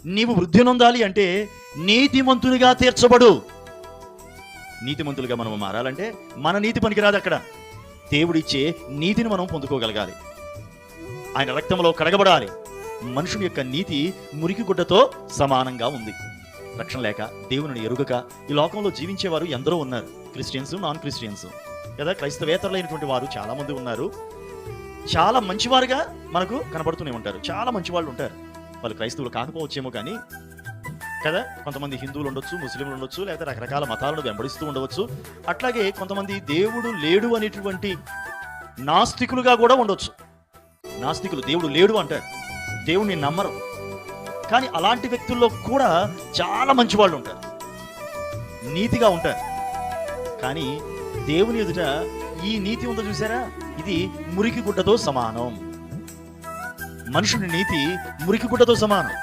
నీవు వృద్ధి నొందాలి అంటే నీతిమంతునిగా తీర్చబడు. నీతిమంతులుగా మనం మారాలంటే మన నీతి పనికిరాదు. అక్కడ దేవుడిచ్చే నీతిని మనం పొందుకోగలగాలి. ఆయన రక్తంలో కడగబడాలి. మనుషుని యొక్క నీతి మురికి గుడ్డతో సమానంగా ఉంది. రక్షణ లేక, దేవుని ఎరుగక ఈ లోకంలో జీవించేవారు ఎందరో ఉన్నారు. క్రిస్టియన్స్, నాన్ క్రిస్టియన్స్ కదా. క్రైస్తవేతరులైనటువంటి వారు చాలా మంది ఉన్నారు. చాలా మంచివారుగా మనకు కనబడుతూనే ఉంటారు. చాలా మంచి వాళ్ళు ఉంటారు. వాళ్ళు క్రైస్తవులు కాకపోవచ్చేమో కానీ కదా. కొంతమంది హిందువులు ఉండొచ్చు, ముస్లింలు ఉండొచ్చు, లేదా రకరకాల మతాలను వెంబడిస్తూ ఉండవచ్చు. అట్లాగే కొంతమంది దేవుడు లేడు అనేటువంటి నాస్తికులుగా కూడా ఉండొచ్చు. నాస్తికులు దేవుడు లేడు అంటారు, దేవుణ్ణి నమ్మరు. కానీ అలాంటి వ్యక్తుల్లో కూడా చాలా మంచి వాళ్ళు ఉంటారు, నీతిగా ఉంటారు. కానీ దేవుని ఎదుట ఈ నీతి ఉందో చూసారా, ఇది మురికి గుడ్డతో సమానం. మనుషుని నీతి మురికి గుడ్డతో సమానం.